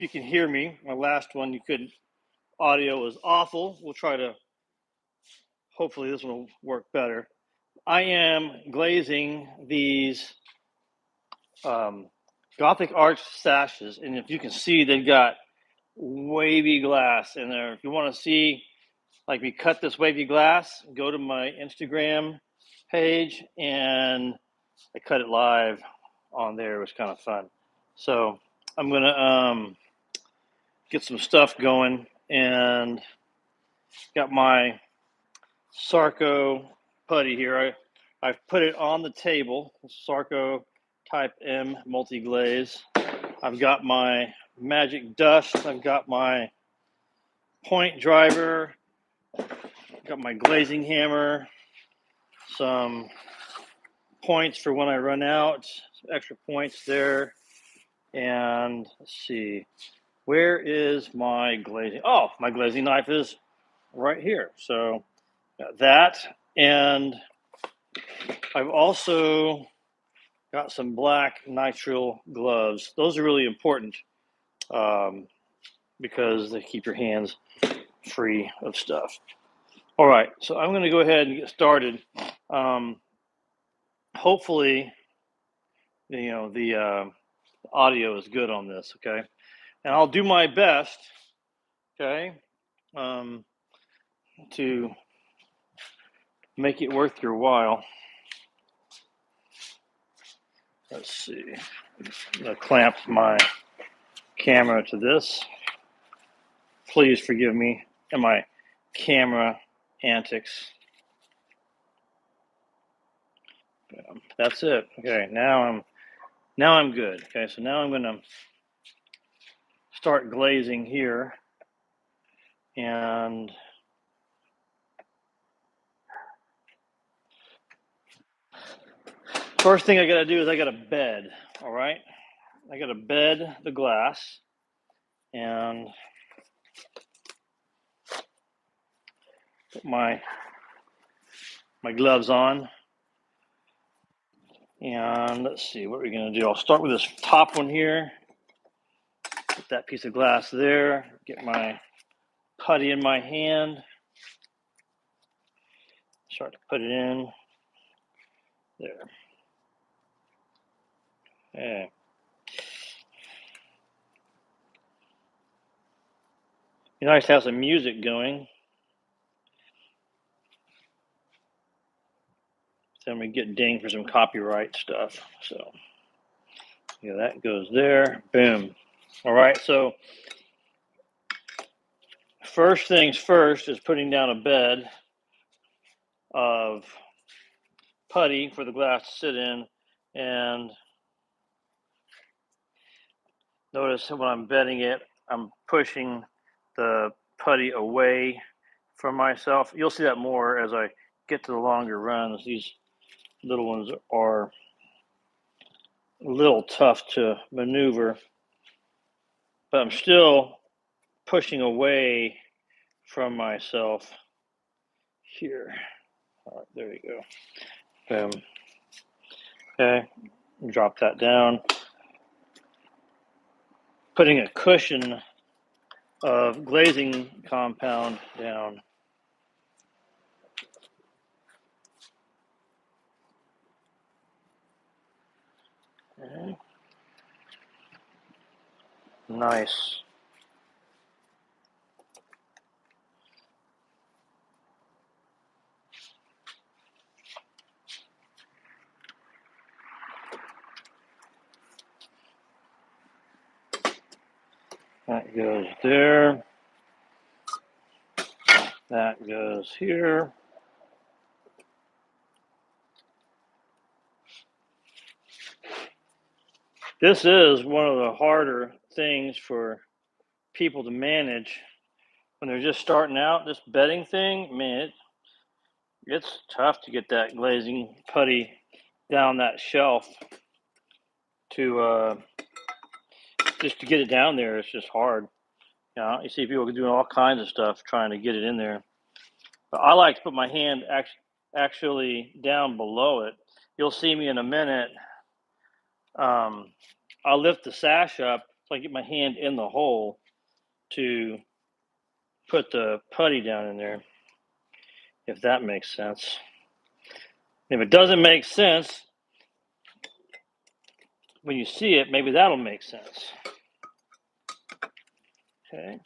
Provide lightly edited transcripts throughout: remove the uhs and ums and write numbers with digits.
you can hear me. My last one, you couldn't. Audio was awful. We'll try to, hopefully this one will work better. I am glazing these Gothic arch sashes, and if you can see, they've got wavy glass in there. If you want to see, like, me cut this wavy glass, go to my Instagram page, and I cut it live on there. It was kind of fun. So I'm gonna get some stuff going, and got my Sarco putty here. I've put it on the table, Sarco Type M multi-glaze. I've got my magic dust. I've got my point driver. I've got my glazing hammer. Some points for when I run out. Some extra points there. And let's see, where is my glazing? Oh, my glazing knife is right here. So got that, and I've also got some black nitrile gloves. Those are really important because they keep your hands free of stuff. All right, so I'm going to go ahead and get started. Hopefully, the audio is good on this, okay? And I'll do my best, okay, to make it worth your while. Let's see. I'm going to clamp my camera to this. Please forgive me and my camera antics. That's it. Okay, now I'm good. Okay, so now I'm going to start glazing here, and first thing I got to do is I got to bed. All right, I got to bed the glass, and put my gloves on. And let's see, what are we going to do? I'll start with this top one here. Put that piece of glass there. Get my putty in my hand. Start to put it in. There. Okay. Be nice to have some music going. Then we get dinged for some copyright stuff. So yeah, that goes there. Boom. All right, so first things first is putting down a bed of putty for the glass to sit in. And notice when I'm bedding it, I'm pushing the putty away from myself. You'll see that more as I get to the longer runs. These little ones are a little tough to maneuver, but I'm still pushing away from myself here. All right, there you go. Boom. Okay, drop that down. Putting a cushion of glazing compound down. Okay. Nice. That goes there. That goes here. This is one of the harder things for people to manage when they're just starting out. This bedding thing, man, it's tough to get that glazing putty down that shelf to just to get it down there. It's just hard. You see people doing all kinds of stuff trying to get it in there. But I like to put my hand actually down below it. You'll see me in a minute. I'll lift the sash up so I get my hand in the hole to put the putty down in there, if that makes sense. If it doesn't make sense, when you see it, maybe that'll make sense. Okay,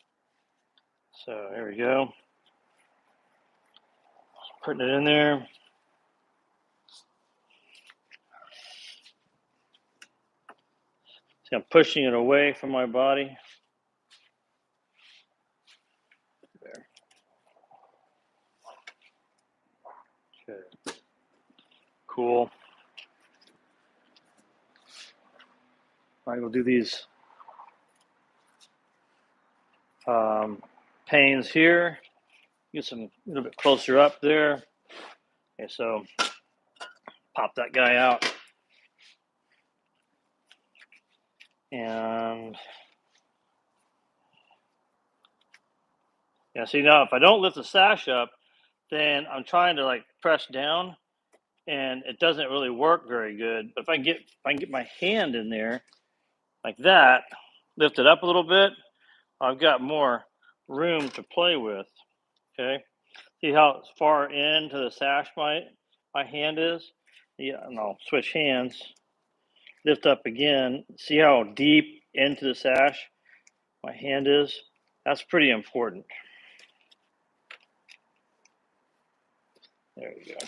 so there we go. Putting it in there. See, I'm pushing it away from my body. There. Okay. Cool. All right, we'll do these panes here. Get some a little bit closer up there. Okay, so pop that guy out. And yeah, see now if I don't lift the sash up, then I'm trying to like press down and it doesn't really work very good. But if I can get my hand in there like that, lift it up a little bit, I've got more room to play with. Okay. See how far into the sash my hand is? Yeah, and I'll switch hands. Lift up again. See how deep into the sash my hand is? That's pretty important. There we go.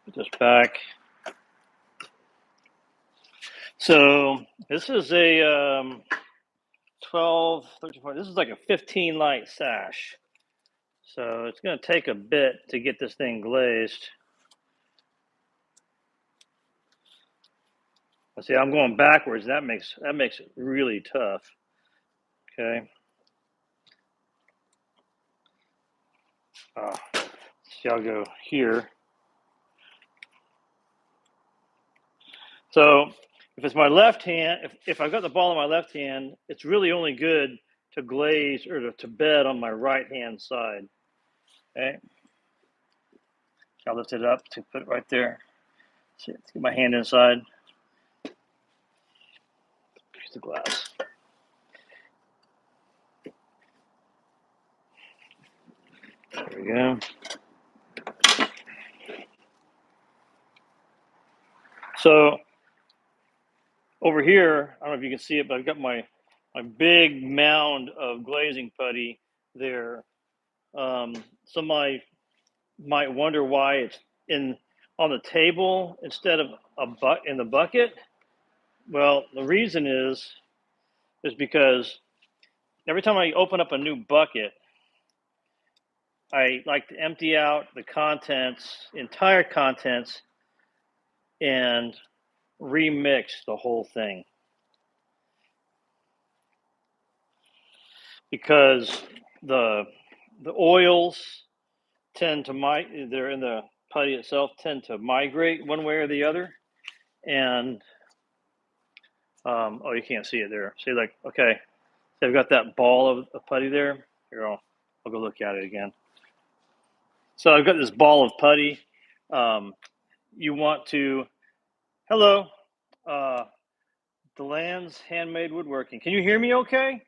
Put this back. So this is a 12, 13, 14. This is like a 15 light sash. So it's going to take a bit to get this thing glazed. See, I'm going backwards. That makes it really tough. Okay. See, I'll go here. So if it's my left hand, if I've got the ball in my left hand, it's really only good to glaze or to bed on my right hand side. Okay. I'll lift it up to put it right there. See, let's get my hand inside. Piece of glass. There we go. So over here, I don't know if you can see it, but I've got my big mound of glazing putty there. Some might wonder why it's on the table instead of in the bucket. Well, the reason is because every time I open up a new bucket, I like to empty out the contents, entire contents, and remix the whole thing. Because the oils tend to they're in the putty itself tend to migrate one way or the other, and oh, you can't see it there. See, like, okay, so I've got that ball of putty there. Here, I'll go look at it again. So I've got this ball of putty. You want to, hello, DeLand's Handmade Woodworking. Can you hear me okay?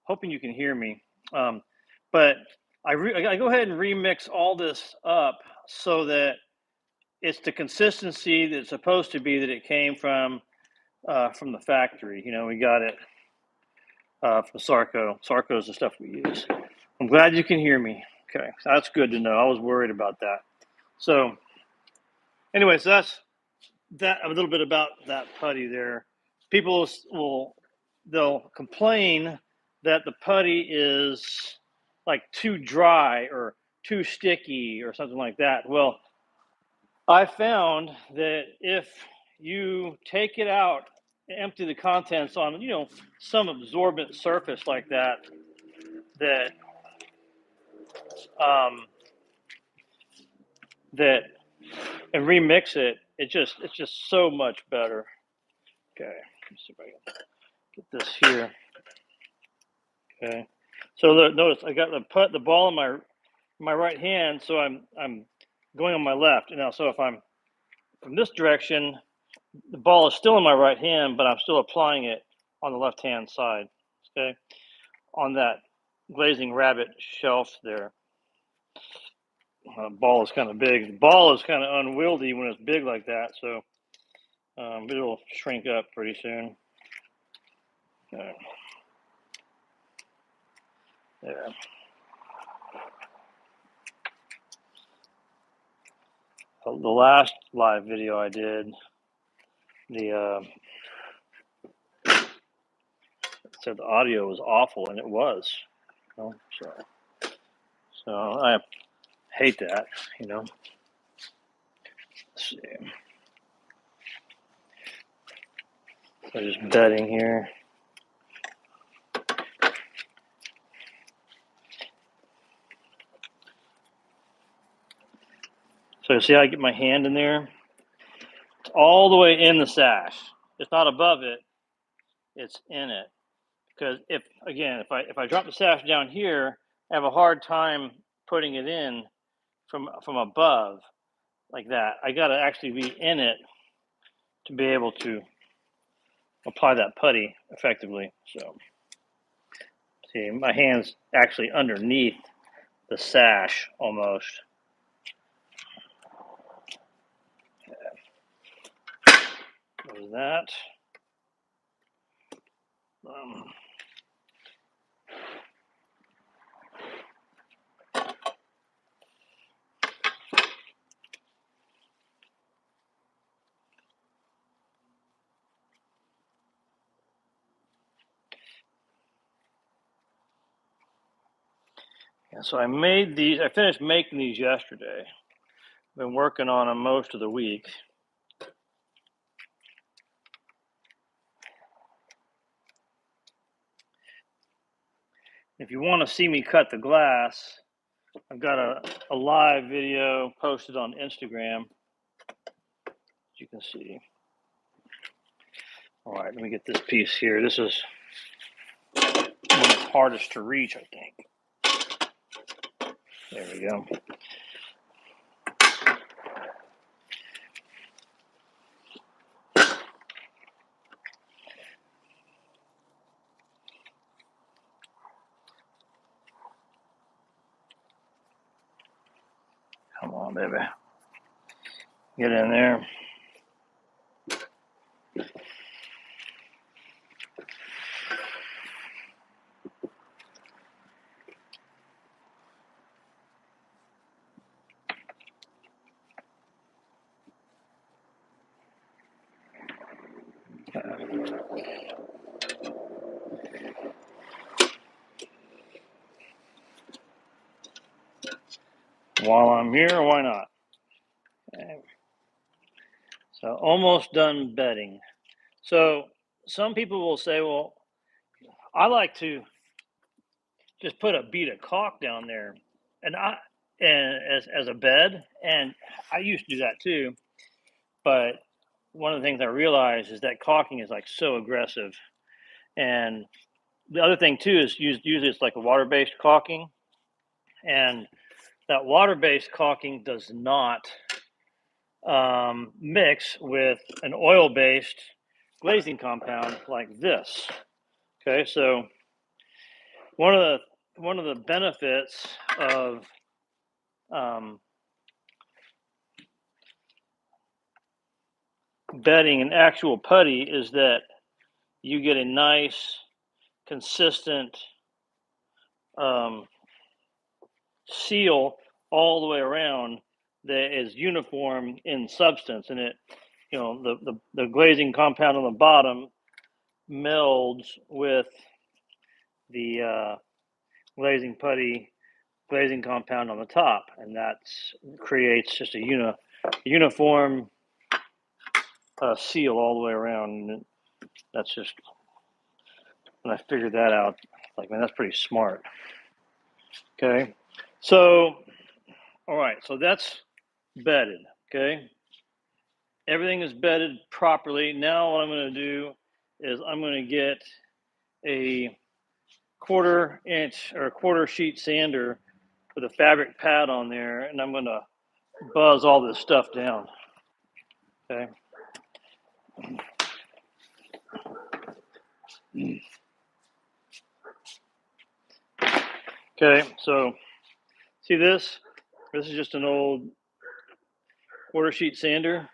Hoping you can hear me. But I go ahead and remix all this up so that it's the consistency that it's supposed to be that it came from the factory. You know, we got it from Sarco. Sarco is the stuff we use. I'm glad you can hear me. Okay, so that's good to know. I was worried about that. So anyway, so that's that a little bit about that putty there. People they'll complain that the putty is like too dry or too sticky or something like that. Well, I found that if you take it out, empty the contents on, some absorbent surface like that, that and remix it, it's just so much better. Okay, let's see if I can get this here. Okay, so look, notice I got the ball in my right hand, so I'm going on my left. And now, so if I'm from this direction, the ball is still in my right hand, but I'm still applying it on the left-hand side, okay? On that glazing rabbit shelf there. Ball is kind of big. The ball is kind of unwieldy when it's big like that, so it'll shrink up pretty soon. Okay. There. The last live video I did, said the audio was awful, and it was. You know, so I hate that. You know. Let's see. So just bedding here. So you see how I get my hand in there? It's all the way in the sash. It's not above it. It's in it. Because if I drop the sash down here, I have a hard time putting it in from above like that. I got to actually be in it to be able to apply that putty effectively. So see, my hand's actually underneath the sash almost. There's that. Yeah, so I made these. I finished making these yesterday. Been working on them most of the week. If you want to see me cut the glass, I've got a live video posted on Instagram, as you can see. All right, let me get this piece here. This is one of the hardest to reach, I think. There we go. Come on, baby. Get in there. While I'm here, why not? Okay. So almost done bedding. So some people will say, well, I like to just put a bead of caulk down there and as a bed, and I used to do that too. But one of the things I realized is that caulking is like so aggressive. And the other thing too is usually it's like a water-based caulking, and that water-based caulking does not mix with an oil-based glazing compound like this. Okay, so one of the benefits of bedding an actual putty is that you get a nice, consistent seal all the way around that is uniform in substance, and it, you know, the glazing compound on the bottom melds with the glazing putty glazing compound on the top, and that creates just a uniform seal all the way around. And that's just, when I figured that out, like, man, that's pretty smart. Okay, so all right, so that's bedded. Okay, everything is bedded properly. Now what I'm going to do is I'm going to get a 1/4 inch or a 1/4 sheet sander with a fabric pad on there, and I'm going to buzz all this stuff down. Okay. Okay, so see this? This is just an old quarter sheet sander,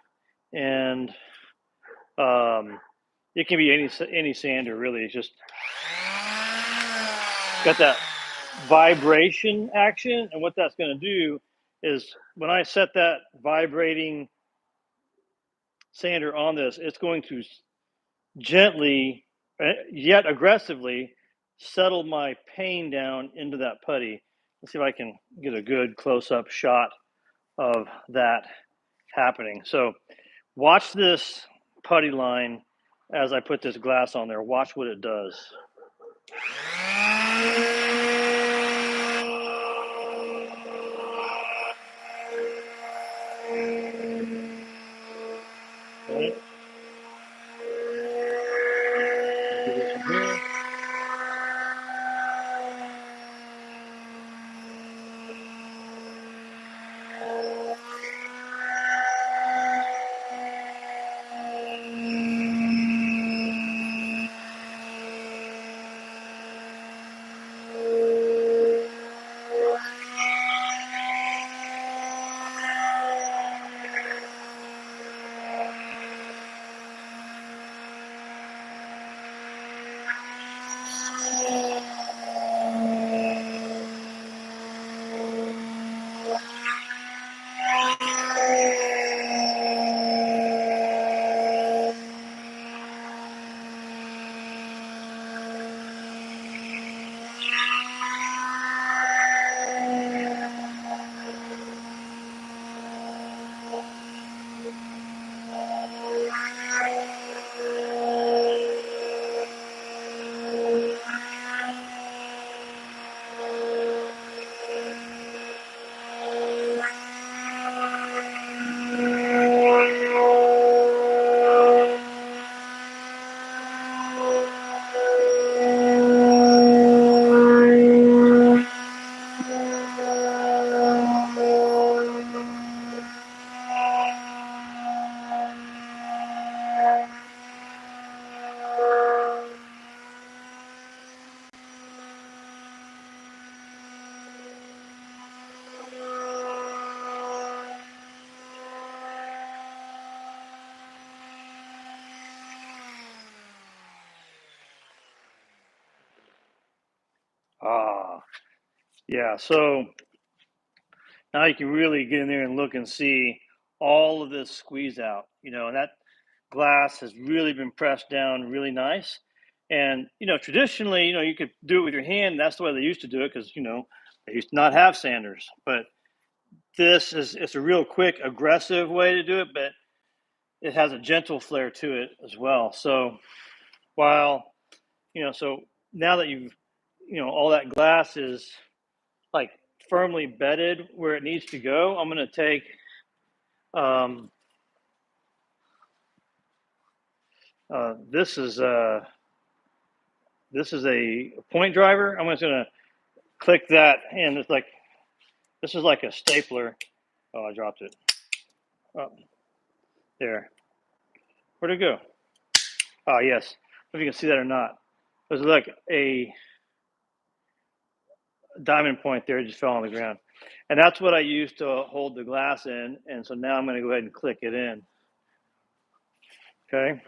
and it can be any sander really. It's just got that vibration action, and what that's going to do is when I set that vibrating sander on this, it's going to gently yet aggressively settle my pane down into that putty. Let's see if I can get a good close-up shot of that happening. So watch this putty line as I put this glass on there. Watch what it does. Okay. Do this from here. Ah, yeah. So now you can really get in there and look and see all of this squeeze out, and that glass has really been pressed down really nice. And, traditionally, you could do it with your hand. That's the way they used to do it because, they used to not have sanders. But it's a real quick, aggressive way to do it, but it has a gentle flair to it as well. So while, so now that all that glass is like firmly bedded where it needs to go, I'm going to take um, this is a point driver. I'm just going to click that, and this is like a stapler. Oh, I dropped it. Oh, there. Where'd it go? Oh, yes. I don't know if you can see that or not. There's like a diamond point there. It just fell on the ground. And that's what I used to hold the glass in. And so now I'm going to go ahead and click it in. Okay.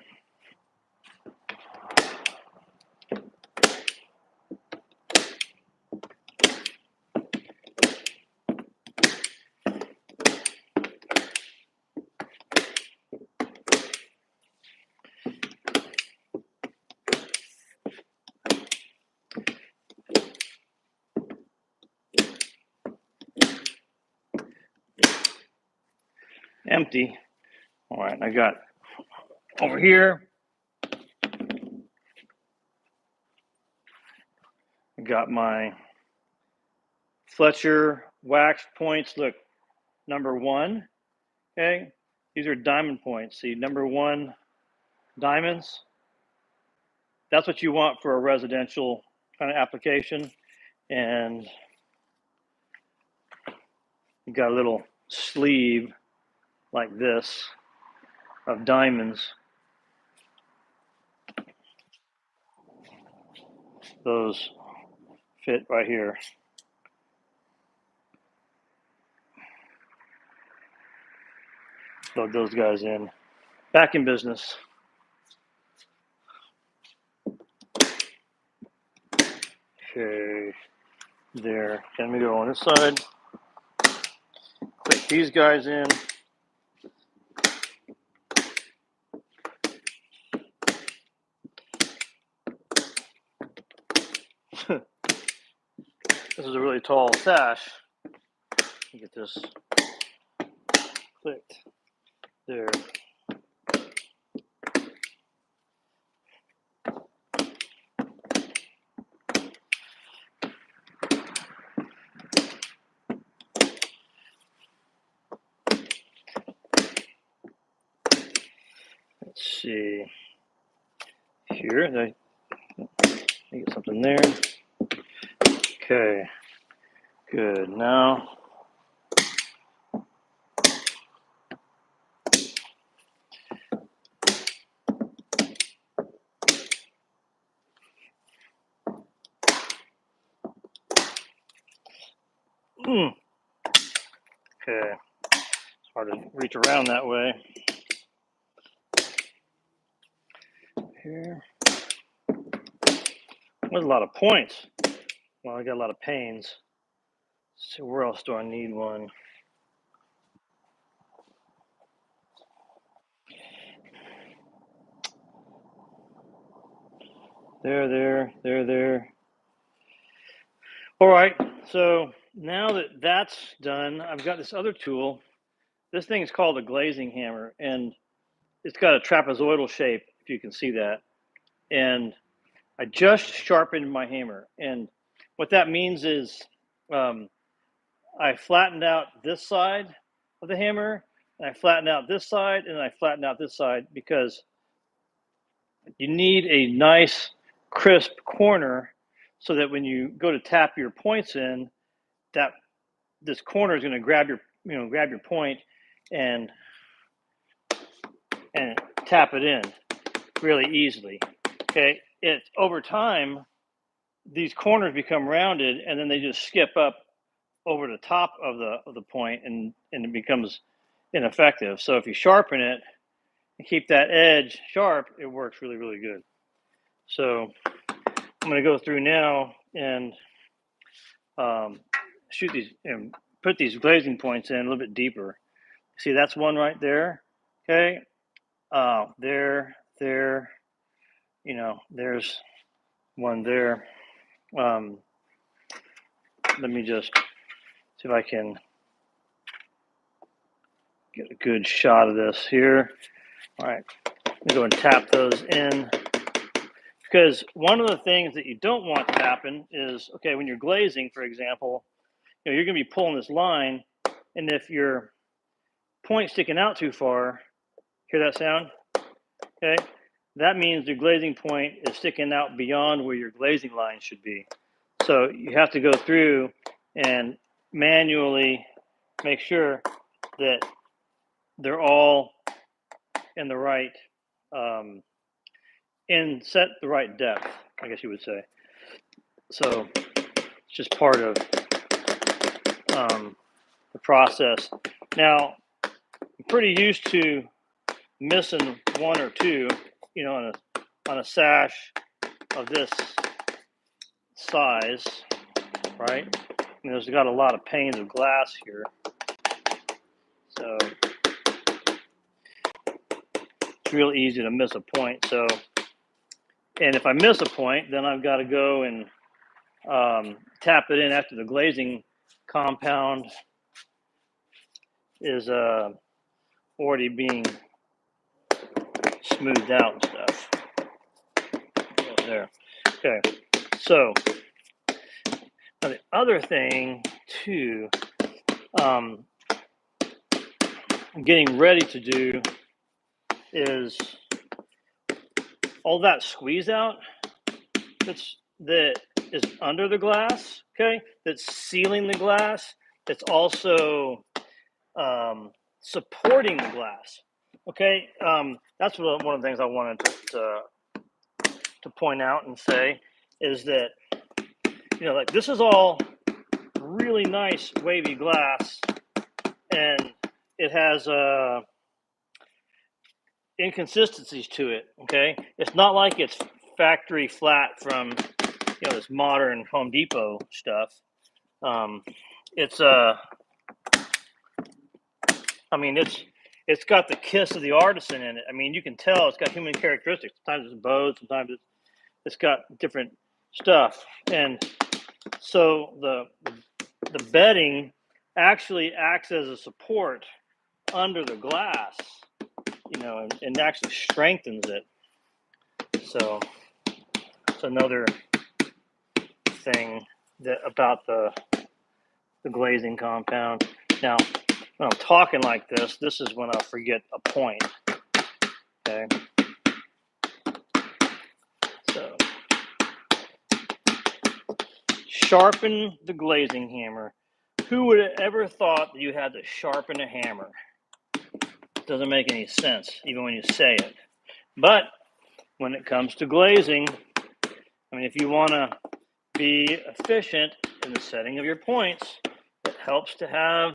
Empty. All right. I got over here. I got my Fletcher wax points. Look, number 1. Okay. These are diamond points. See, number 1 diamonds. That's what you want for a residential kind of application. And you got a little sleeve like this of diamonds. those fit right here. Plug those guys in. Back in business. Okay, there. Let me go on this side. Click these guys in. This is a really tall sash. Get this clicked there. Let's see here. I get something there. Okay, good. Now, okay, it's hard to reach around that way. Here, there's a lot of points. Well, I got a lot of panes. So where else do I need one? There. All right, so now that that's done, I've got this other tool. This thing is called a glazing hammer, and it's got a trapezoidal shape, if you can see that. And I just sharpened my hammer. And what that means is I flattened out this side of the hammer, and I flattened out this side, and I flattened out this side because you need a nice, crisp corner so that when you go to tap your points in, that this corner is going to grab your point and tap it in really easily. Okay, it over time these corners become rounded and then they just skip up over the top of the point and it becomes ineffective. So if you sharpen it and keep that edge sharp, it works really, really good. So I'm going to go through now and shoot these and put these glazing points in a little bit deeper. See, that's one right there. Okay, there, there's one there. Let me just see if I can get a good shot of this here. All right, let me go and tap those in. Because one of the things that you don't want to happen is, okay, when you're glazing, for example, you're going to be pulling this line, and if your point's sticking out too far, hear that sound? Okay, that means your glazing point is sticking out beyond where your glazing line should be. So you have to go through and manually make sure that they're all in the right, set the right depth, I guess you would say. So it's just part of the process. Now, I'm pretty used to missing one or two, on a sash of this size, right? There's got a lot of panes of glass here. So it's real easy to miss a point. So, and if I miss a point, then I've got to go and tap it in after the glazing compound is already being smoothed out and stuff. There. Okay. So now the other thing too, I'm getting ready to do is all that squeeze out that is under the glass, okay, that's sealing the glass, that's also supporting the glass, okay. That's one of the things I wanted to point out and say is that, you know, like this is all really nice wavy glass, and it has inconsistencies to it. Okay, it's not like it's factory flat from, you know, this modern Home Depot stuff. It's I mean, it's got the kiss of the artisan in it. I mean, you can tell it's got human characteristics. Sometimes it's bowed, sometimes it's got different stuff, and so the bedding actually acts as a support under the glass, you know, and actually strengthens it. So it's another thing that about the glazing compound. Now, when I'm talking like this is when I forget a point. Okay. So sharpen the glazing hammer. Who would have ever thought that you had to sharpen a hammer? It doesn't make any sense, even when you say it. But when it comes to glazing, I mean, if you want to be efficient in the setting of your points, it helps to have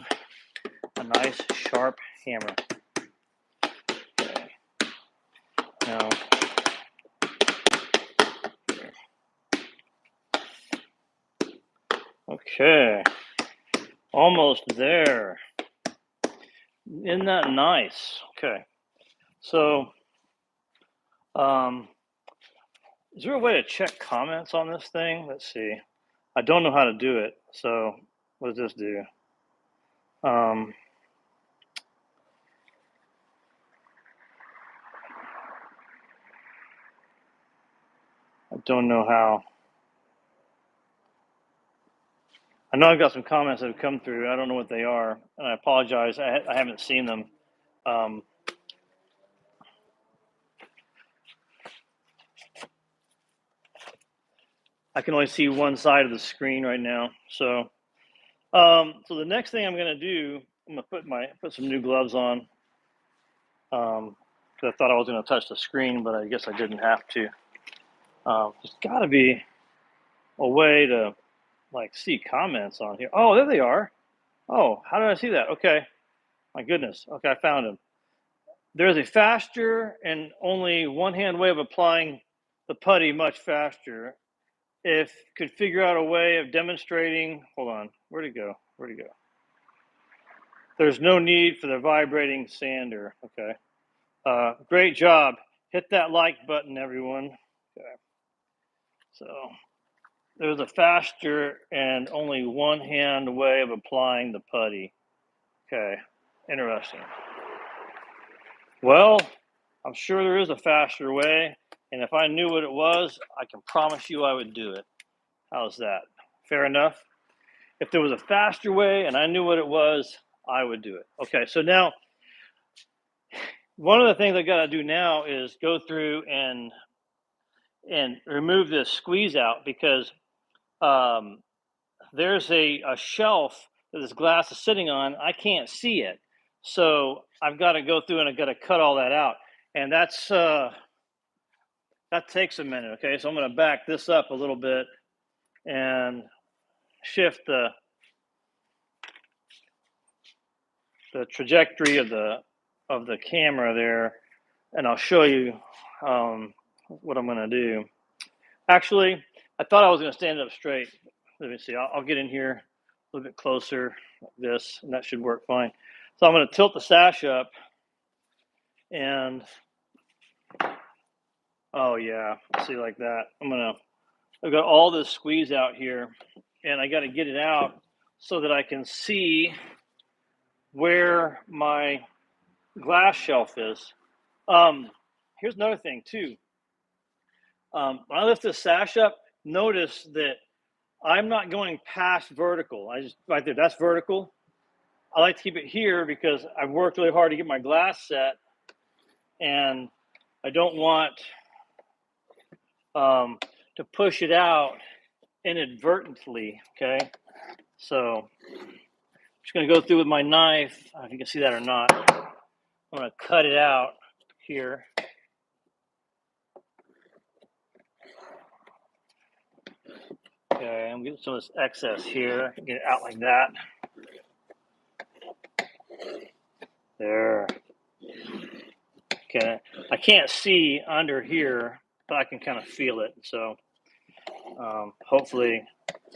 a nice sharp hammer. Okay. Now, okay, almost there. Isn't that nice? Okay, so is there a way to check comments on this thing? Let's see. I don't know how to do it, so what does this do? I don't know how. I know I've got some comments that have come through. I don't know what they are, and I apologize. I haven't seen them. I can only see one side of the screen right now. So, so the next thing I'm going to do, I'm going to put some new gloves on. Because I thought I was going to touch the screen, but I guess I didn't have to. There's got to be a way to like see comments on here. Oh, there they are. Oh, how did I see that? Okay, my goodness. Okay, I found them. There's a faster and only one-hand way of applying the putty much faster. If could figure out a way of demonstrating, hold on, where'd it go? Where'd it go? There's no need for the vibrating sander. Okay. Great job. Hit that like button, everyone. Okay. So there's a faster and only one hand way of applying the putty. Okay. Interesting. Well, I'm sure there is a faster way. And if I knew what it was, I can promise you I would do it. How's that? Fair enough? If there was a faster way and I knew what it was, I would do it. Okay, so now, one of the things I got to do now is go through and remove this squeeze out, because there's a shelf that this glass is sitting on. I can't see it. So I've got to go through and I've got to cut all that out. And that takes a minute, okay? So I'm going to back this up a little bit and shift the trajectory of the camera there, and I'll show you what I'm going to do. Actually, I thought I was going to stand up straight. Let me see. I'll get in here a little bit closer like this, and that should work fine. So I'm going to tilt the sash up, and oh yeah, see, like that. I've got all this squeeze out here, and I got to get it out so that I can see where my glass shelf is. Here's another thing too. When I lift this sash up, notice that I'm not going past vertical. I just, right there, that's vertical. I like to keep it here because I've worked really hard to get my glass set, and I don't want to push it out inadvertently, okay? So I'm just gonna go through with my knife. I don't know if you can see that or not. I'm gonna cut it out here. Okay, I'm getting some of this excess here. Get it out like that. There. Okay, I can't see under here, but I can kind of feel it. So hopefully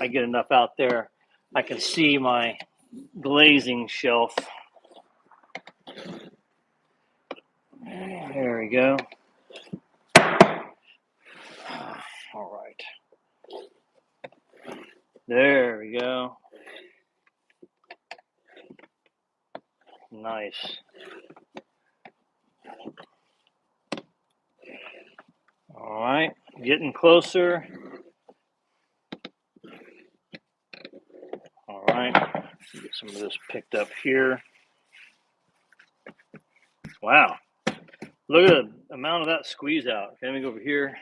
I get enough out there. I can see my glazing shelf. There we go. All right. There we go. Nice. All right, getting closer. All right, get some of this picked up here. Wow, look at the amount of that squeeze out. Okay, let me go over here.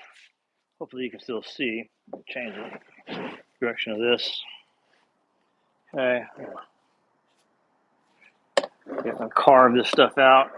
Hopefully you can still see. Change the direction of this. Okay, gonna carve this stuff out.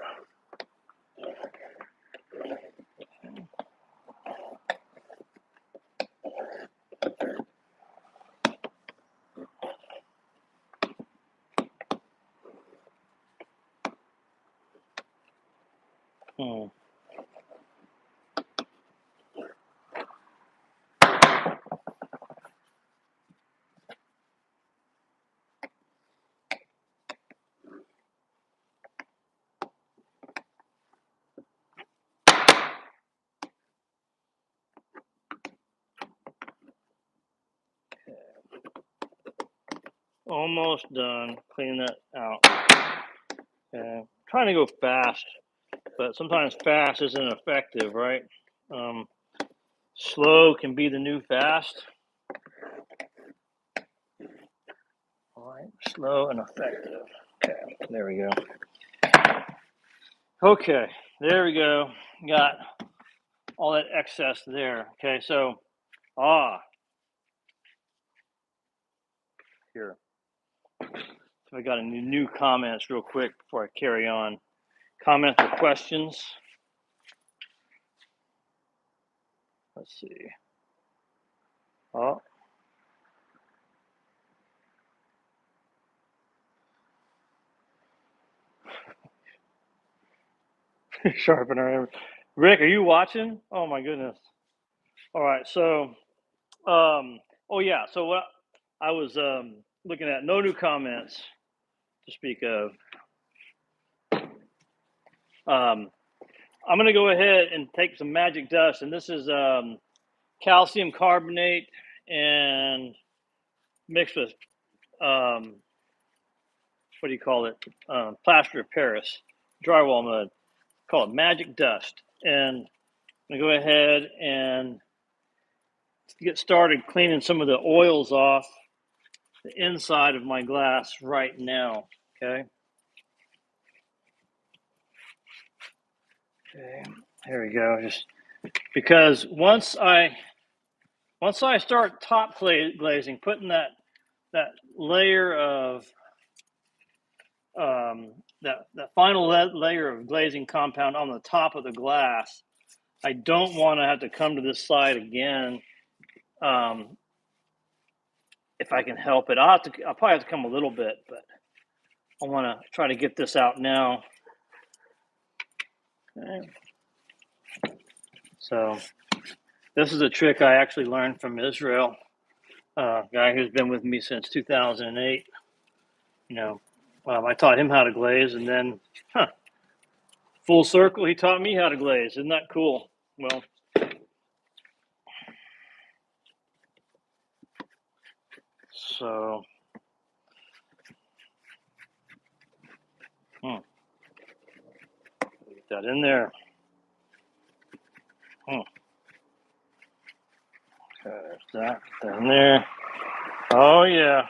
Almost done. Clean that out. Okay, trying to go fast, but sometimes fast isn't effective, right? Slow can be the new fast. All right, slow and effective. Okay, there we go. Okay, there we go. Got all that excess there. Okay, so, here. So I got a new comments real quick before I carry on. Comments or questions? Let's see. Oh, sharpener. Rick, are you watching? Oh my goodness. All right, so, oh yeah, so what I was looking at, no new comments to speak of. I'm going to go ahead and take some magic dust, and this is calcium carbonate and mixed with what do you call it? Plaster of Paris, drywall mud. Call it magic dust. And I'm going to go ahead and get started cleaning some of the oils off the inside of my glass right now. Okay. Okay. Here we go. Just because once I start top glazing, putting that layer of that final layer of glazing compound on the top of the glass, I don't want to have to come to this side again. If I can help it, I'll probably have to come a little bit, but I want to try to get this out now. Okay. So this is a trick I actually learned from Israel, a guy who's been with me since 2008. You know, I taught him how to glaze, and then, full circle, he taught me how to glaze. Isn't that cool? Well, so, get that in there. Okay, there's that in there. Oh yeah.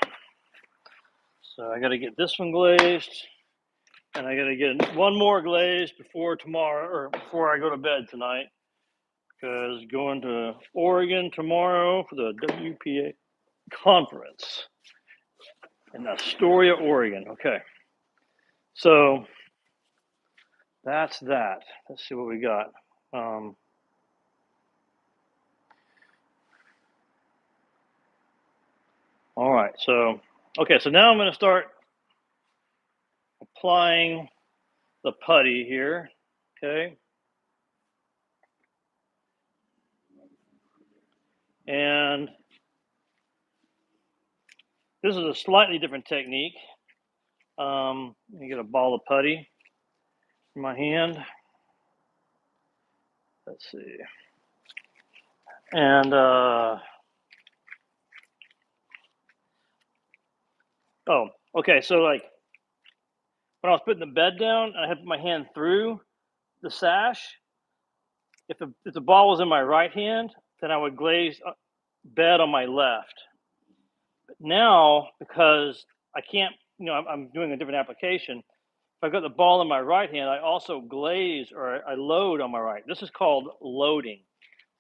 So I got to get this one glazed, and I got to get one more glazed before tomorrow, or before I go to bed tonight, because going to Oregon tomorrow for the WPA conference in Astoria, Oregon. Okay, so that's that. Let's see what we got. right, so, okay, so now I'm going to start applying the putty here, okay? And this is a slightly different technique. Let me get a ball of putty in my hand. Let's see. And, oh, okay, so like when I was putting the bed down, I had to put my hand through the sash. If the ball was in my right hand, then I would glaze bed on my left. But now, because I can't, I'm doing a different application. If I've got the ball in my right hand, I also glaze or I load on my right. This is called loading.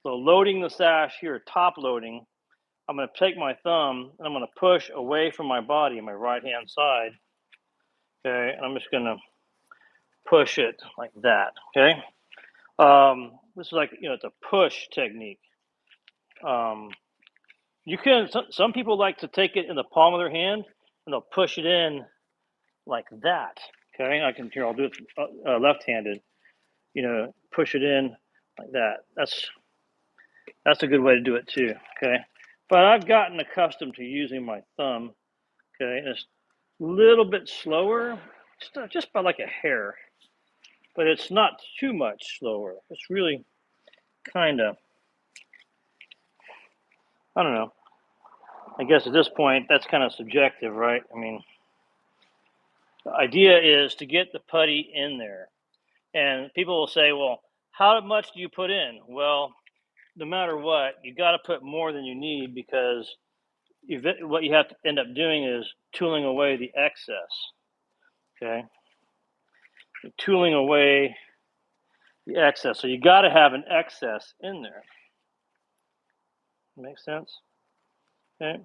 So loading the sash here, top loading, I'm going to take my thumb and I'm going to push away from my body, my right hand side. Okay, and I'm just going to push it like that. Okay, this is like, it's a push technique. You can, some people like to take it in the palm of their hand and they'll push it in like that. Okay, I'll do it left-handed. Push it in like that. That's a good way to do it too. Okay, but I've gotten accustomed to using my thumb. Okay, and it's a little bit slower, just by like a hair, but it's not too much slower. It's really kind of, I don't know. I guess at this point that's kind of subjective, right? I mean, the idea is to get the putty in there. And people will say, well, how much do you put in? Well, no matter what, you got to put more than you need because what you have to end up doing is tooling away the excess. Okay? You're tooling away the excess. So you got to have an excess in there. Make sense? Okay?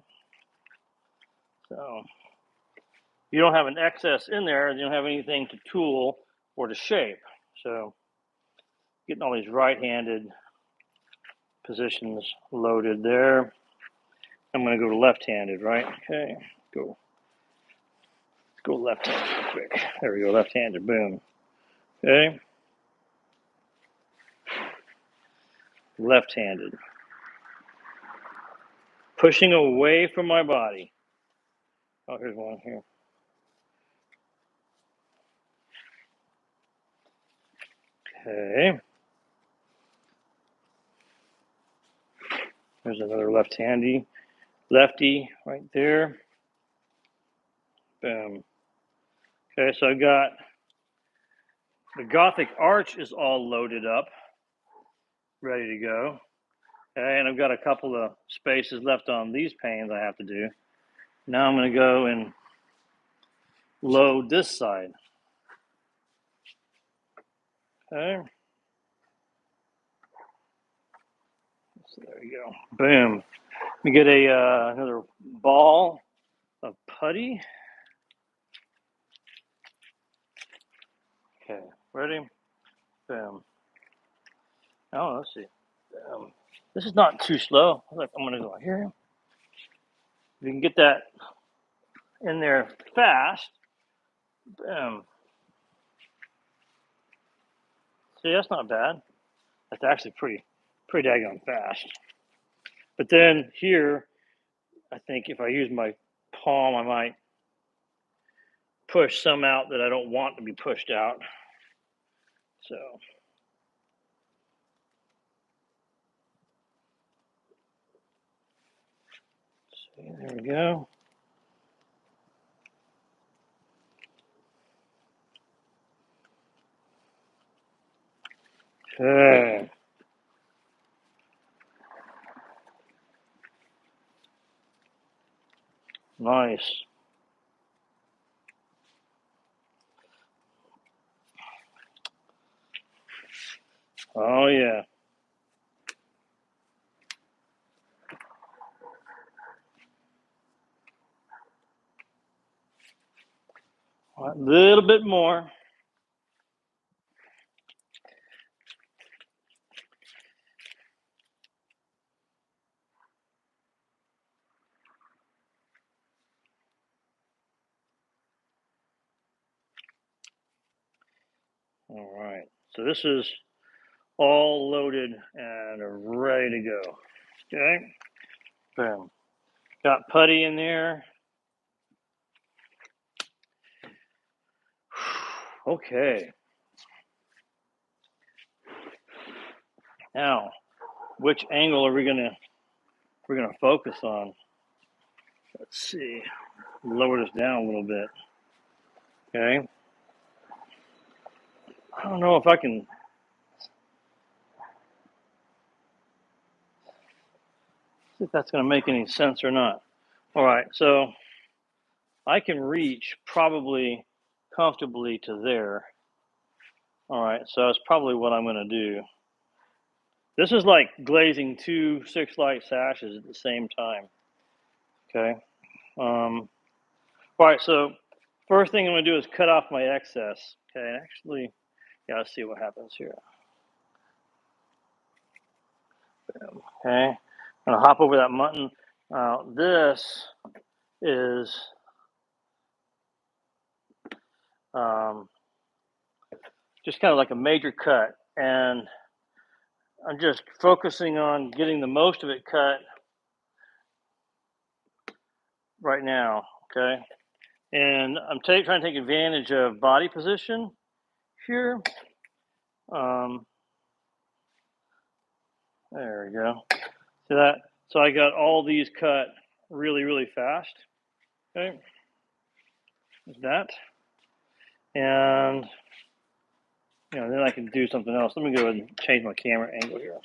So you don't have an excess in there, you don't have anything to tool or to shape. So getting all these right-handed positions loaded there. I'm going to go to left-handed, right? Okay, go left-handed quick. There we go, left-handed, boom. Okay, left-handed. Pushing away from my body. Oh, here's one here. Okay. There's another lefty right there. Boom. Okay, so I've got the Gothic arch is all loaded up, ready to go. Okay, and I've got a couple of spaces left on these panes I have to do. Now I'm going to go and load this side. Okay. So there we go. Boom. Let me get another ball of putty. Okay, ready? Boom. Oh, let's see. This is not too slow. I'm going to go here. If you can get that in there fast. Boom. See, that's not bad. That's actually pretty daggone fast. But then here, I think if I use my palm, I might push some out that I don't want to be pushed out. So, see, there we go. Okay. Nice. Oh, yeah. A little bit more. All right, so this is all loaded and ready to go. Okay, boom. Got putty in there. Okay. Now, which angle are we're gonna focus on? Let's see. Lower this down a little bit. Okay. I don't know if I can see if that's gonna make any sense or not. All right, so I can reach probably comfortably to there. All right, so that's probably what I'm gonna do. This is like glazing 2 6-light sashes at the same time. Okay. All right, so first thing I'm gonna do is cut off my excess. Okay, actually, yeah, let's see what happens here. Okay, I'm gonna hop over that mutton. This is um, just kind of like a major cut, and I'm just focusing on getting the most of it cut right now. Okay, and I'm trying to take advantage of body position here. Um, there we go. See that? So I got all these cut really, really fast. Okay, there's that, and then I can do something else. Let me go ahead and change my camera angle here.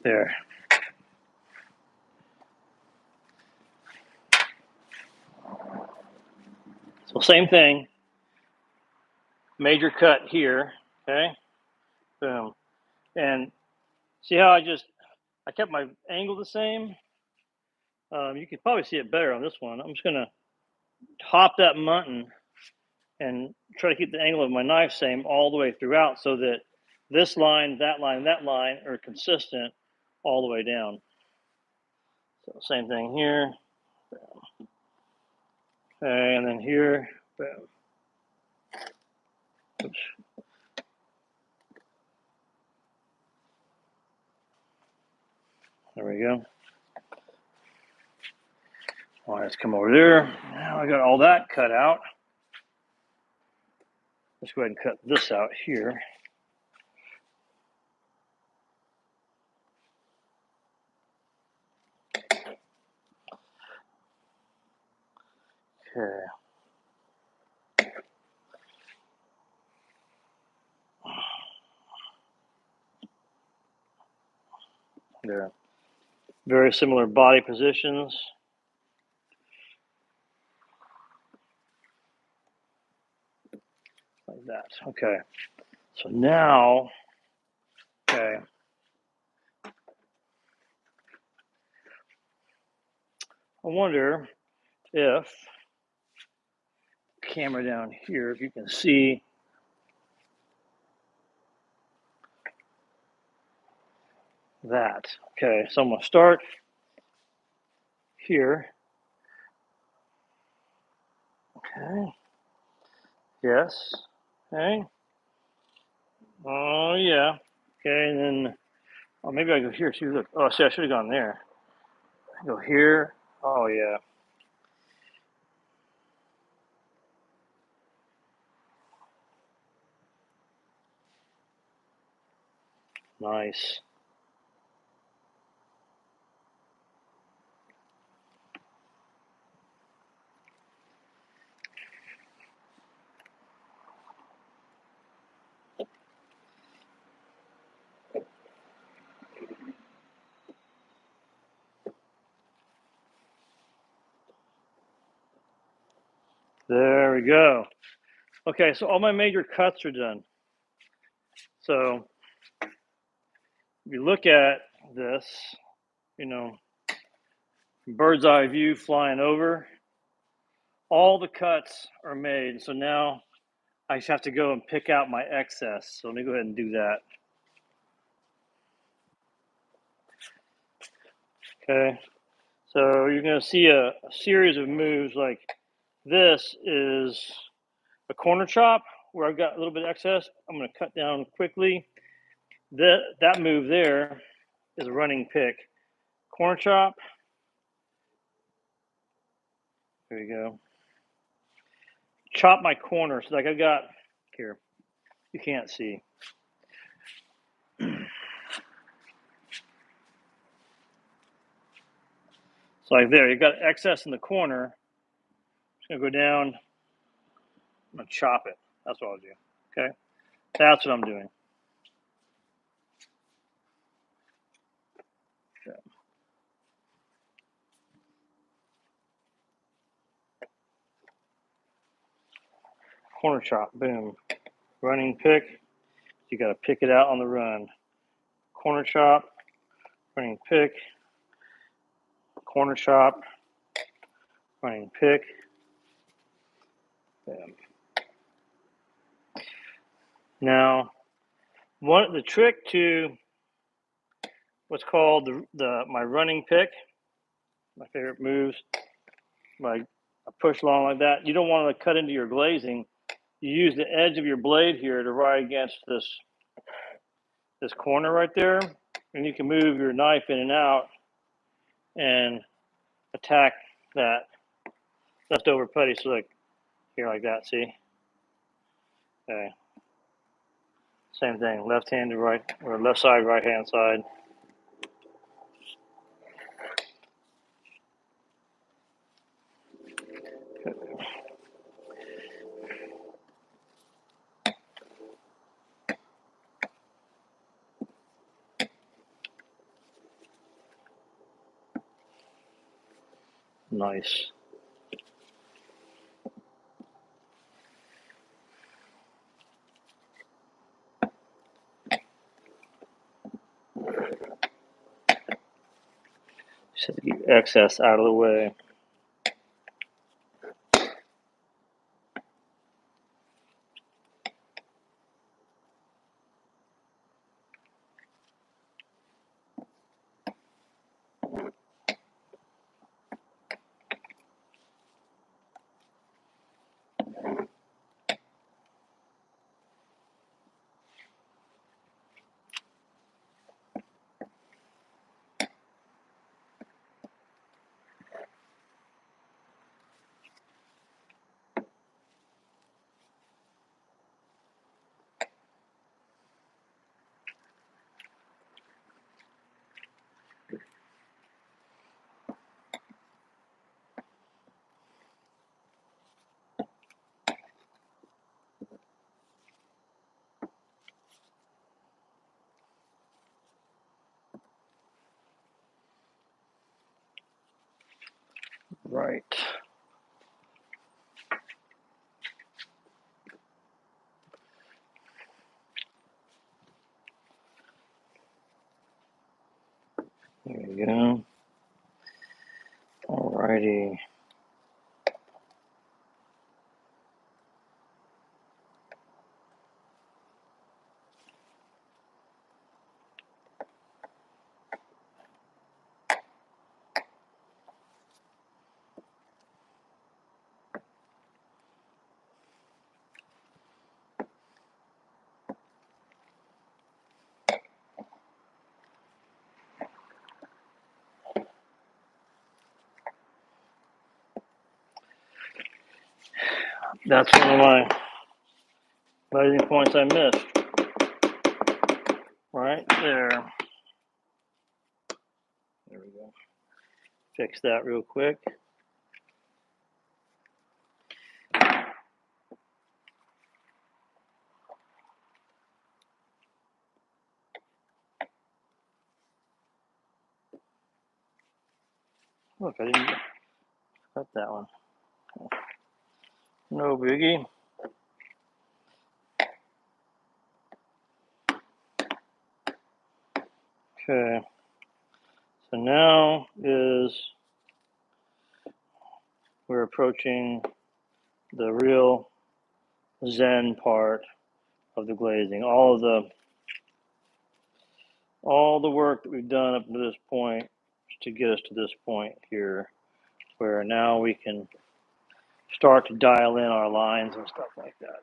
There. So same thing. Major cut here. Okay. Boom. And see how I kept my angle the same. You can probably see it better on this one. I'm just gonna hop that mutton and try to keep the angle of my knife same all the way throughout, so that this line, that line, that line are consistent all the way down. So same thing here. Okay, and then here. Boom. Oops. There we go. All right, let's come over there. Now I got all that cut out. Let's go ahead and cut this out here. Okay. There. Very similar body positions. Like that. Okay. So now, okay. I wonder if camera down here, if you can see that. Okay, so I'm gonna start here. Okay. Yes. Okay. Oh yeah. Okay, and then maybe I go here too. Look. Oh, see, I should have gone there. I go here. Oh yeah. Nice. There we go. Okay, so all my major cuts are done. So if you look at this, bird's eye view flying over, all the cuts are made. So now I just have to go and pick out my excess. So let me go ahead and do that. Okay. So you're going to see a series of moves like this is a corner chop where I've got a little bit of excess. I'm going to cut down quickly. That move there is a running pick. Corner chop. There you go. Chop my corners. Like I've got here. You can't see. So like there, you've got excess in the corner. Just gonna go down. I'm gonna chop it. That's what I'll do. Okay, that's what I'm doing. Okay. Corner chop. Boom. Running pick. You got to pick it out on the run. Corner chop. Running pick. Corner chop. Running pick. Boom. Now, the trick to what's called my running pick, my favorite moves, I push along like that. You don't want to cut into your glazing. You use the edge of your blade here to ride against this corner right there, and you can move your knife in and out and attack that leftover putty. So like here, like that. See? Okay. Same thing. Left hand to right, or left side, right hand side. Nice. Just have to keep excess out of the way. Right. There you go. Alrighty. That's one of my glazing points I missed. Right there. There we go. Fix that real quick. Look, I didn't cut that one. No biggie. Okay. So now we're approaching the real Zen part of the glazing. All the work that we've done up to this point to get us to this point here, where now we can start to dial in our lines and stuff like that.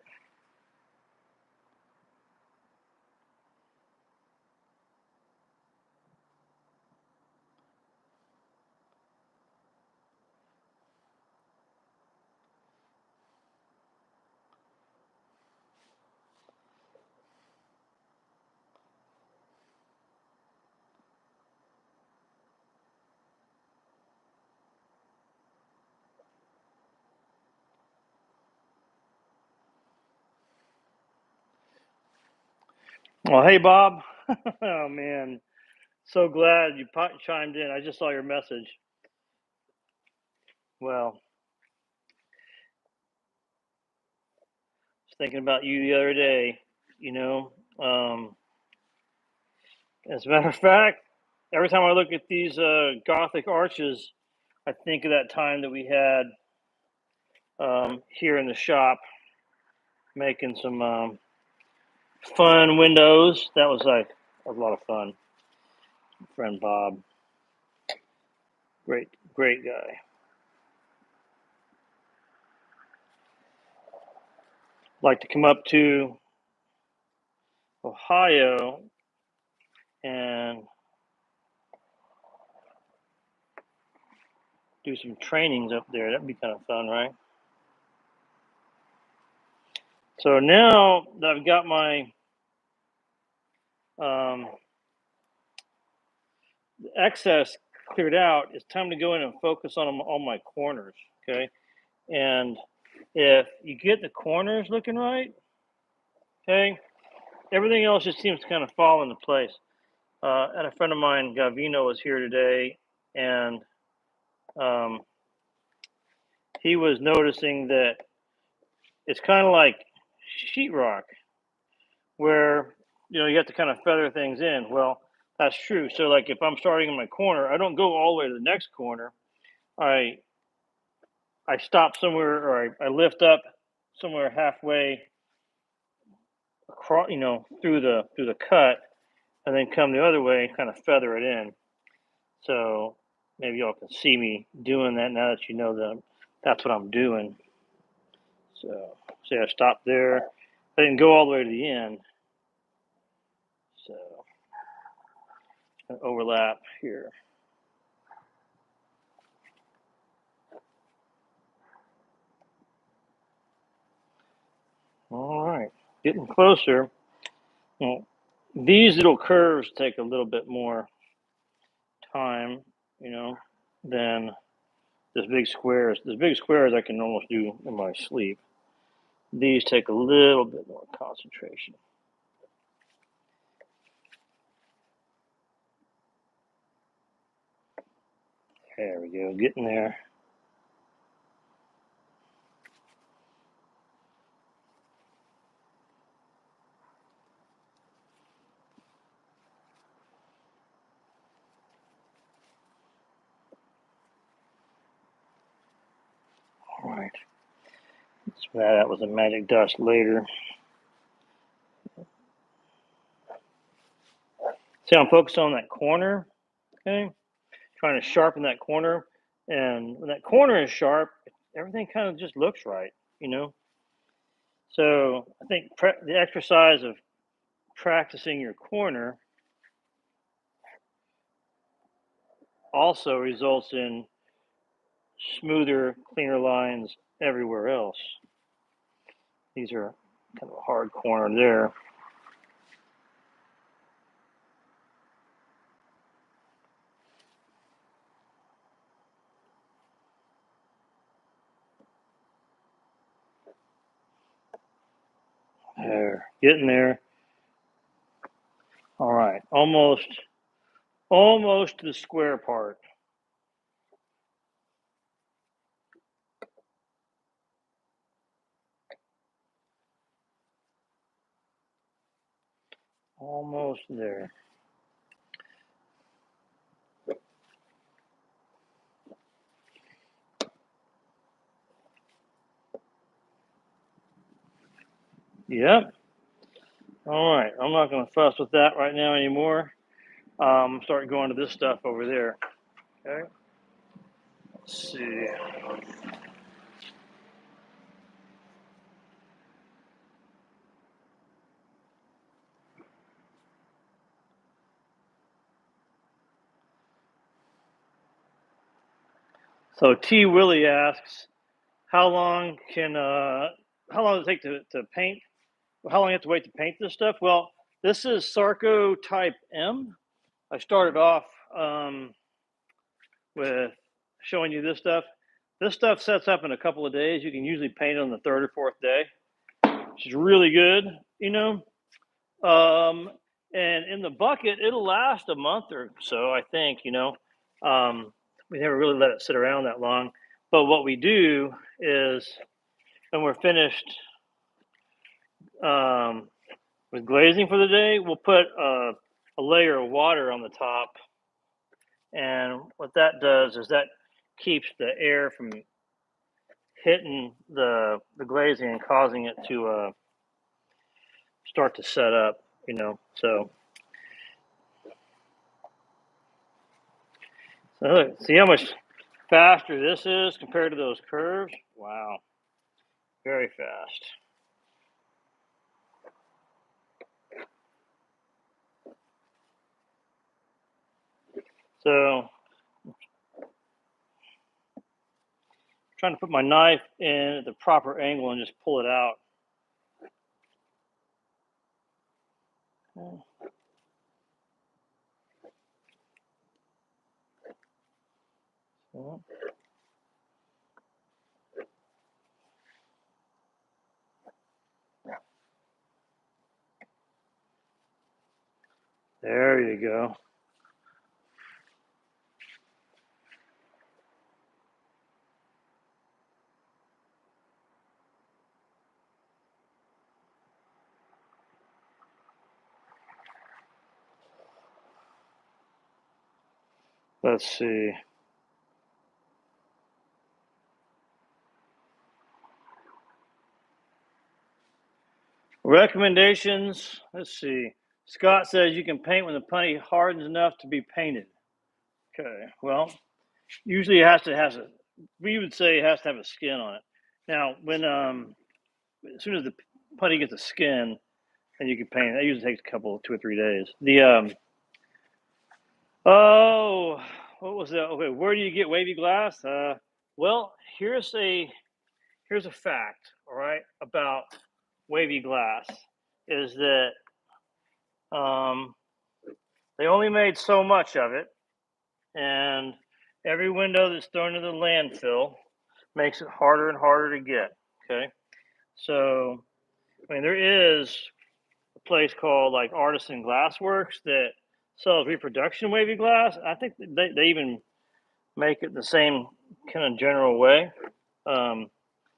Well, hey, Bob. Oh, man. So glad you chimed in. I just saw your message. Well, I was thinking about you the other day, you know. As a matter of fact, every time I look at these Gothic arches, I think of that time that we had here in the shop making some fun windows. That was like a lot of fun. My friend Bob, great guy. Like to come up to Ohio and do some trainings up there. That'd be kind of fun, right? So now that I've got my um, excess cleared out, it's time to go in and focus on all my corners, okay? And if you get the corners looking right, okay, everything else just seems to kind of fall into place. And a friend of mine, Gavino, was here today, and um, he was noticing that it's kind of like sheetrock, where you have to kind of feather things in. Well, that's true. So, like if I'm starting in my corner, I don't go all the way to the next corner. I I stop somewhere, or I lift up somewhere halfway across, through the cut, and then come the other way and kind of feather it in. So maybe y'all can see me doing that now that you know that that's what I'm doing. So see, I stopped there. I didn't go all the way to the end. So an overlap here. All right, getting closer. Well, these little curves take a little bit more time, than this big squares. This big squares I can almost do in my sleep. These take a little bit more concentration. There we go, getting there. All right. That was a magic dust later. See, I'm focused on that corner, okay? Trying to sharpen that corner. And when that corner is sharp, everything kind of just looks right, you know? So I think the exercise of practicing your corner also results in smoother, cleaner lines everywhere else. These are kind of a hard corner there. There, getting there. All right, almost to the square part. Almost there. Yep. All right. I'm not going to fuss with that right now anymore. Start going to this stuff over there. Okay. Let's see. So T Willie asks, how long does it take to paint? How long do you have to wait to paint this stuff? Well, this is Sarco Type M. I started off with showing you this stuff. This stuff sets up in a couple of days. You can usually paint it on the third or fourth day, which is really good, you know. And in the bucket, it'll last a month or so, I think, you know. We never really let it sit around that long. But what we do is when we're finished with glazing for the day, we'll put a layer of water on the top. And what that does is that keeps the air from hitting the glazing and causing it to start to set up, you know. So look, see how much faster this is compared to those curves? Wow, very fast. So trying to put my knife in at the proper angle and just pull it out. There you go. Let's see. Recommendations. Let's see. Scott says you can paint when the putty hardens enough to be painted. Okay. Well, usually it has to have a. We would say it has to have a skin on it. Now, when as soon as the putty gets a skin, then you can paint it. That usually takes a couple, 2 or 3 days. The oh, what was that? Okay, where do you get wavy glass? Well, here's a fact. All right, about wavy glass is that they only made so much of it, and every window that's thrown into the landfill makes it harder and harder to get. Okay, so I mean there is a place called like Artisan Glassworks that sells reproduction wavy glass. I think they even make it the same kind of general way,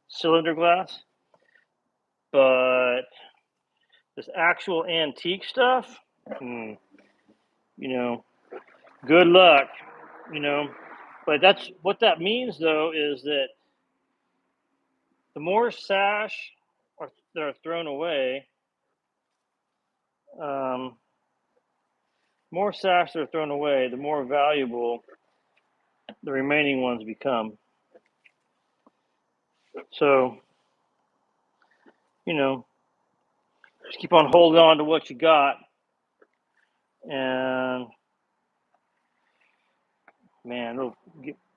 cylinder glass. But this actual antique stuff, you know, good luck, you know. But that's what that means, though, is that the more sash that are thrown away, the more valuable the remaining ones become. So, you know, just keep on holding on to what you got, and man, it'll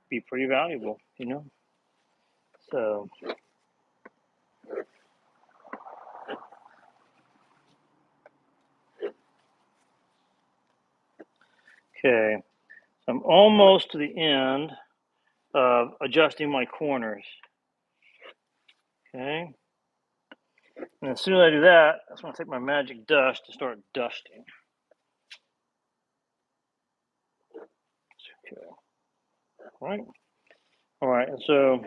be pretty valuable, you know. So, okay, so I'm almost to the end of adjusting my corners. Okay, and as soon as I do that, I just want to take my magic dust to start dusting. Okay, all right, and so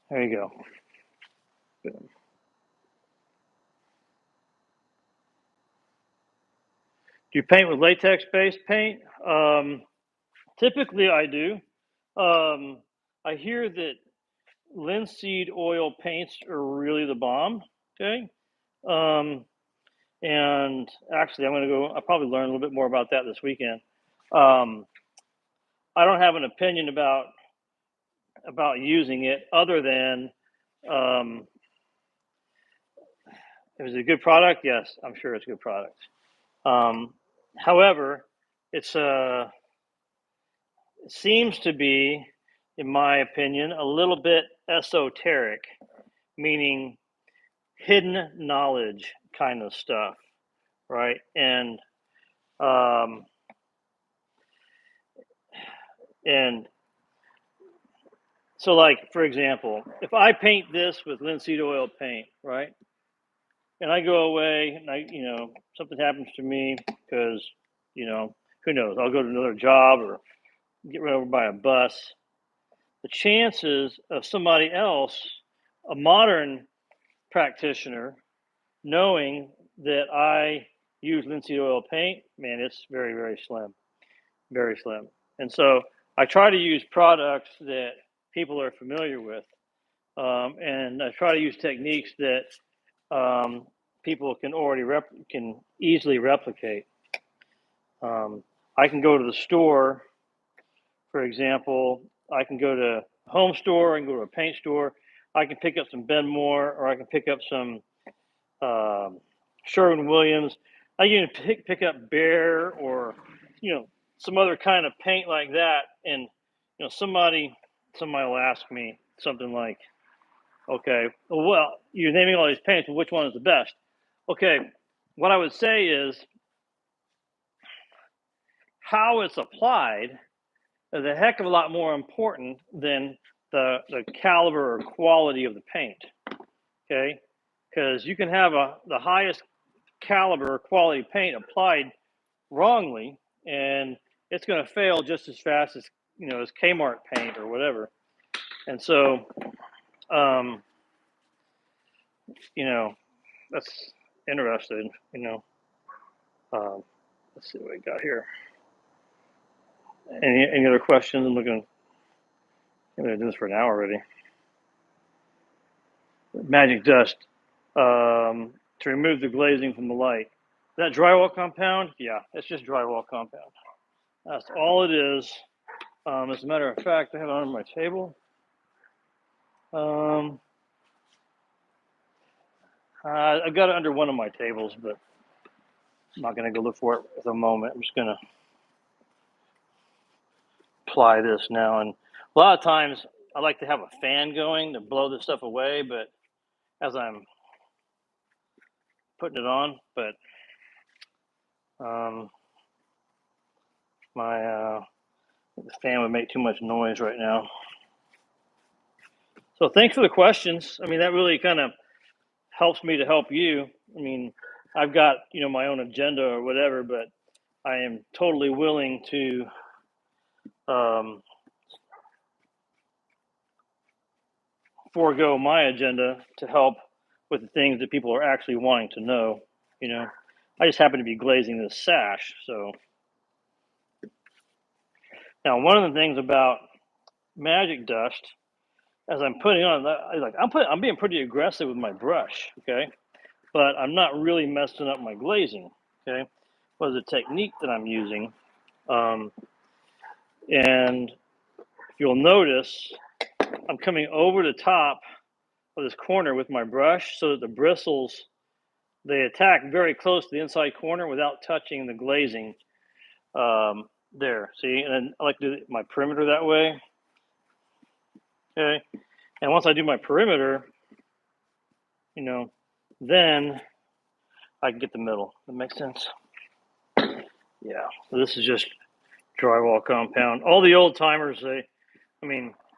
there you go. Good. Do you paint with latex-based paint? Typically, I do. I hear that linseed oil paints are really the bomb. Okay. And actually, I'll probably learn a little bit more about that this weekend. I don't have an opinion about using it other than if it's a good product. Yes, I'm sure it's a good product. However, it's seems to be, in my opinion, a little bit esoteric, meaning hidden knowledge kind of stuff, right? Um, and so, like for example, if I paint this with linseed oil paint, right, and I go away, and something happens to me because, who knows? I'll go to another job or get run over by a bus. The chances of somebody else, a modern practitioner, knowing that I use linseed oil paint, man, it's very, very slim, very slim. And so I try to use products that people are familiar with, and I try to use techniques that people can already can easily replicate. I can go to the store, for example. I can go to a home store and go to a paint store. I can pick up some Benmore, or I can pick up some Sherwin-Williams. I can even pick up Behr, or some other kind of paint like that. And somebody will ask me something like, "Okay, well, you're naming all these paints, but which one is the best?" Okay, what I would say is how it's applied is a heck of a lot more important than the caliber or quality of the paint. Okay, because you can have the highest caliber or quality paint applied wrongly, and it's going to fail just as fast as as Kmart paint or whatever. And so, um, that's interesting. Let's see what we got here. Any other questions? I'm looking. I'm going to do this for an hour already. Magic dust to remove the glazing from the light. Is that drywall compound? Yeah, it's just drywall compound. That's all it is. As a matter of fact, I have it on my table. I've got it under one of my tables, but I'm not going to go look for it at the moment. I'm just going to apply this now. And a lot of times I like to have a fan going to blow this stuff away, but as I'm putting it on, but my the fan would make too much noise right now. So thanks for the questions. I mean, that really kind of helps me to help you. I mean, I've got my own agenda or whatever, but I am totally willing to forego my agenda to help with the things that people are actually wanting to know. I just happen to be glazing this sash. So now, one of the things about magic dust, as I'm putting on, I'm being pretty aggressive with my brush, okay, but I'm not really messing up my glazing, okay. What is the technique that I'm using? And if you'll notice, I'm coming over the top of this corner with my brush so that the bristles, they attack very close to the inside corner without touching the glazing. There, see, and then I like to do my perimeter that way. Okay, and once I do my perimeter, then I can get the middle. That makes sense. Yeah, so this is just drywall compound. All the old timers, a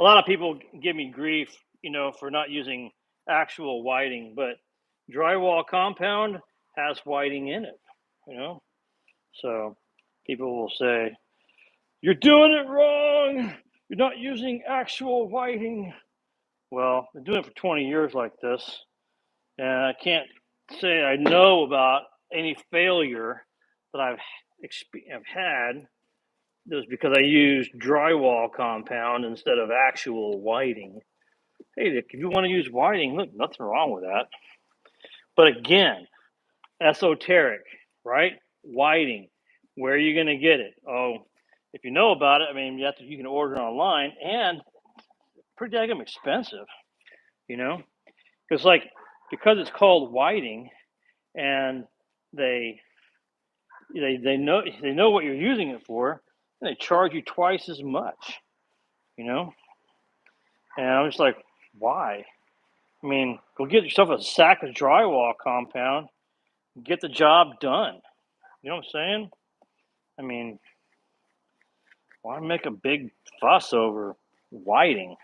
lot of people give me grief, for not using actual whiting, but drywall compound has whiting in it, So people will say, "You're doing it wrong. You're not using actual whiting." Well, I've been doing it for 20 years like this, and I can't say I know about any failure that I've had. It was because I used drywall compound instead of actual whiting. Hey, if you want to use whiting, look, nothing wrong with that. But again, esoteric, right? Whiting. Where are you going to get it? Oh, if you know about it, you can order it online, and pretty daggum expensive, because it's called whiting, and they know what you're using it for. and they charge you twice as much, you know? And I'm just like, why? I mean, go get yourself a sack of drywall compound, get the job done. You know what I'm saying? I mean, why make a big fuss over whiting?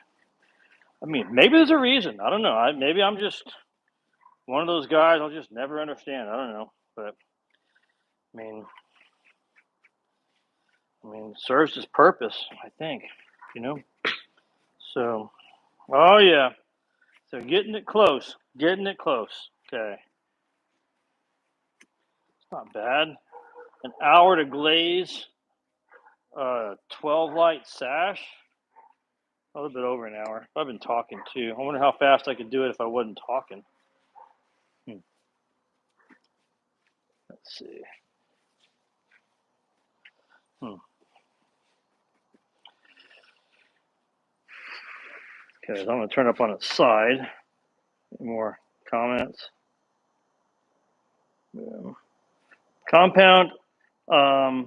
I mean, maybe there's a reason. I don't know. Maybe I'm just one of those guys I'll just never understand. I don't know. But I mean, serves its purpose, I think. You know. So, oh yeah. So getting it close. Getting it close. Okay. It's not bad. An hour to glaze 12 light sash. A little bit over an hour. I've been talking too. I wonder how fast I could do it if I wasn't talking. Let's see. Okay, so I'm going to turn up on its side. Any more comments? Yeah. Compound. I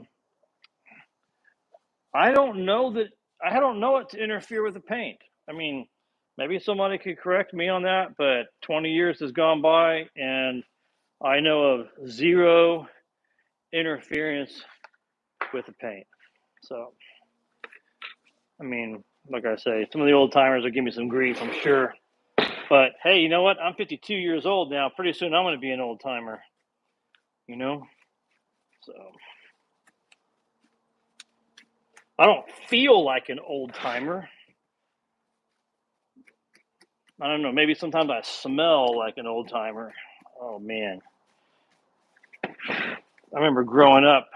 don't know that. I don't know it to interfere with the paint. I mean, maybe somebody could correct me on that, but 20 years has gone by, and I know of zero interference with the paint. So, I mean, like I say, some of the old timers will give me some grief, I'm sure. But hey, you know what? I'm 52 years old now. Pretty soon I'm going to be an old timer, you know? So, I don't feel like an old timer. I don't know. Maybe sometimes I smell like an old timer. Oh, man. I remember growing up.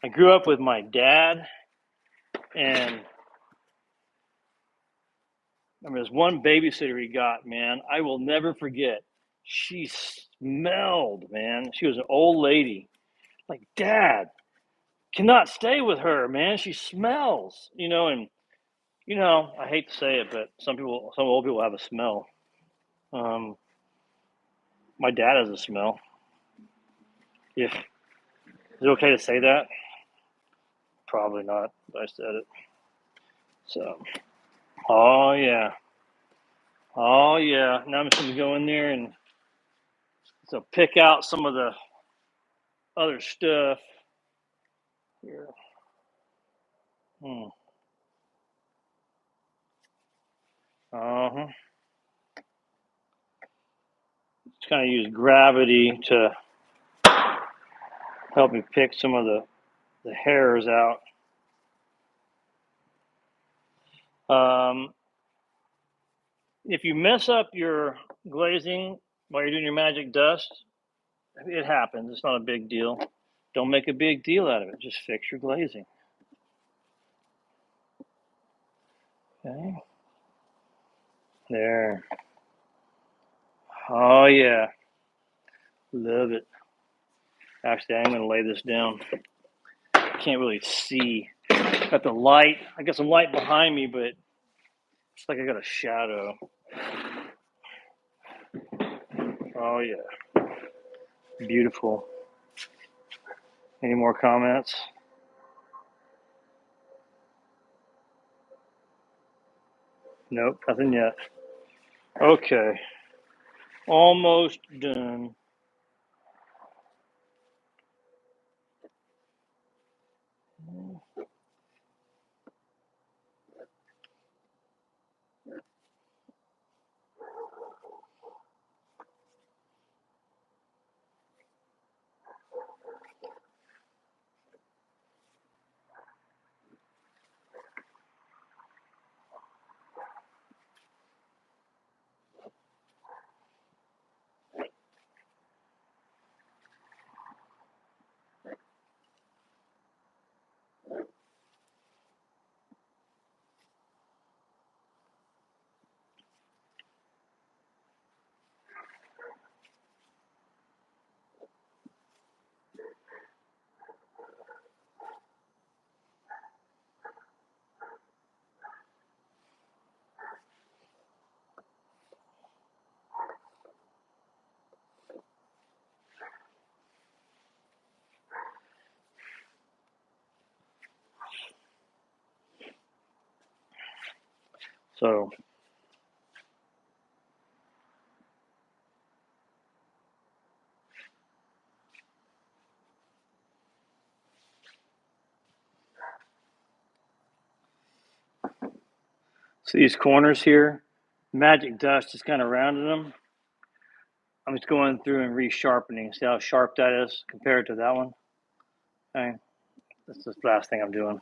I grew up with my dad, and I mean, there's one babysitter he got, man. I will never forget. She smelled, man. She was an old lady. Like, Dad, cannot stay with her, man. She smells, you know. And you know, I hate to say it, but some old people have a smell. Um, my dad has a smell. If is it okay to say that? Probably not. I said it. So, oh yeah, oh yeah. Now I'm just gonna go in there and so pick out some of the other stuff here. Hmm. Uh-huh. Just kind of use gravity to help me pick some of the hairs out. If you mess up your glazing while you're doing your magic dust, it happens. It's not a big deal. Don't make a big deal out of it. Just fix your glazing. Okay. There. Oh yeah. Love it. Actually, I'm going to lay this down. Can't really see. Got the light. I got some light behind me, but it's like I got a shadow. Oh yeah. Beautiful. Any more comments? Nope, nothing yet. Okay. Almost done. So see these corners here? Magic dust just kind of rounded them. I'm just going through and resharpening. See how sharp that is compared to that one? Okay. That's the last thing I'm doing.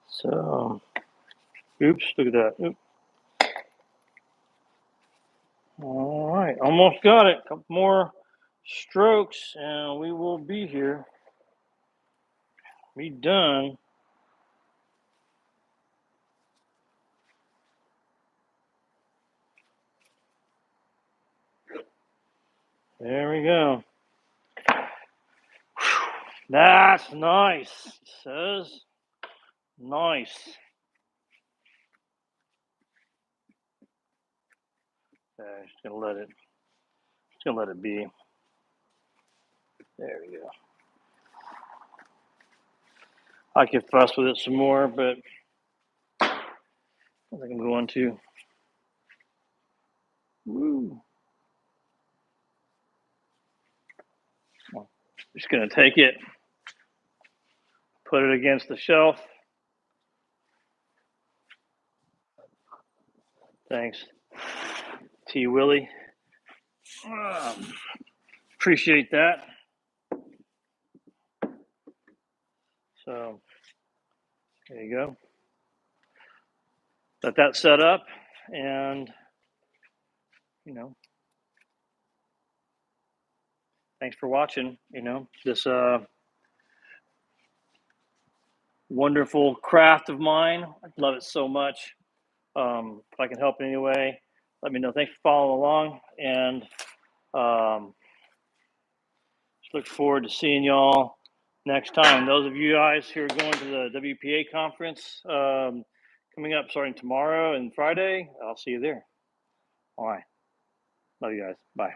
So, oops, look at that. Oops. All right, almost got it. A couple more strokes and we will be here. Be done. There we go. That's nice. It says nice. Okay, just gonna let it be. There we go. I could fuss with it some more, but I think I'm going to. Woo. Just gonna take it, put it against the shelf. Thanks, T. Willie. Appreciate that. So there you go. Let that set up, and thanks for watching. This wonderful craft of mine. I love it so much. If I can help in any way, let me know. Thanks for following along, and just look forward to seeing y'all next time. Those of you guys who are going to the WPA conference coming up starting tomorrow and Friday, I'll see you there. All right. Love you guys. Bye.